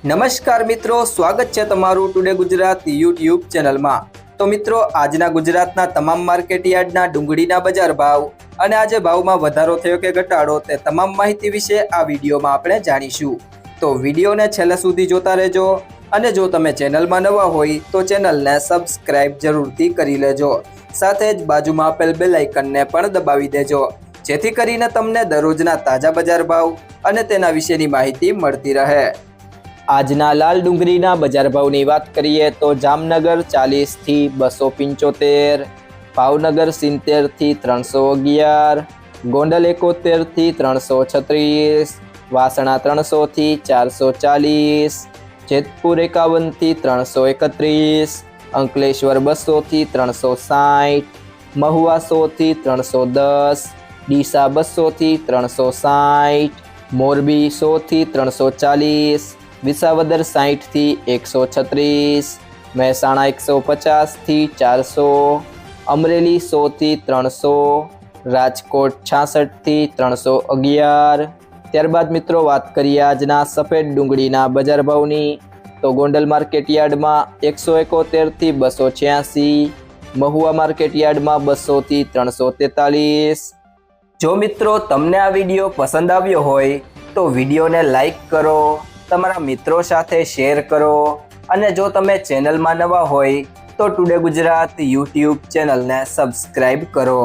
નમસ્કાર મિત્રો, સ્વાગત છે તમારું ટુડે ગુજરાત યુટ્યુબ ચેનલમાં। તો મિત્રો, આજના ગુજરાતના તમામ માર્કેટ યાર્ડના ડુંગળીના બજાર ભાવ અને આજે ભાવમાં વધારો થયો કે ઘટાડો તે તમામ માહિતી વિશે આ વિડીયોમાં આપણે જાણીશું। તો વિડીયોને છેલ્લે સુધી જોતા રહેજો અને જો તમે ચેનલમાં નવા હોય તો ચેનલને સબસ્ક્રાઇબ જરૂરથી કરી લેજો, સાથે જ બાજુમાં આપેલ બેલ આઇકનને પણ દબાવી દેજો, જેથી કરીને તમને દરરોજના તાજા બજાર ભાવ અને તેના વિશેની માહિતી મળતી રહે। આજના લાલ ડુંગળીના બજાર ભાવની વાત કરીએ તો જામનગર 40 થી 275, ભાવનગર 70 થી 311, ગોંડલ 71 થી 336, વાસણા 300 થી 440, જેતપુર 51 થી 331, અંકલેશ્વર 200 થી 360, મહુવા 100 થી 310, ડીસા 200 થી 360, મોરબી 100 થી 340, વિસાવદર 60 થી 136, મહેસાણા 150 થી 400, અમરેલી 100 થી 300, રાજકોટ 66 થી 311। ત્યારબાદ મિત્રો વાત કરીએ આજના સફેદ ડુંગળીના બજાર ભાવની તો ગોંડલ માર્કેટ યાર્ડમાં 171 થી 286, મહુવા માર્કેટ યાર્ડમાં 200 થી 343। જો મિત્રો તમને આ વિડીયો પસંદ આવ્યો હોય તો વિડીયોને લાઈક કરો, તમારા મિત્રો સાથે શેર કરો અને જો તમે ચેનલમાં નવા હોય તો ટુડે ગુજરાત યુટ્યુબ ચેનલને સબસ્ક્રાઇબ કરો।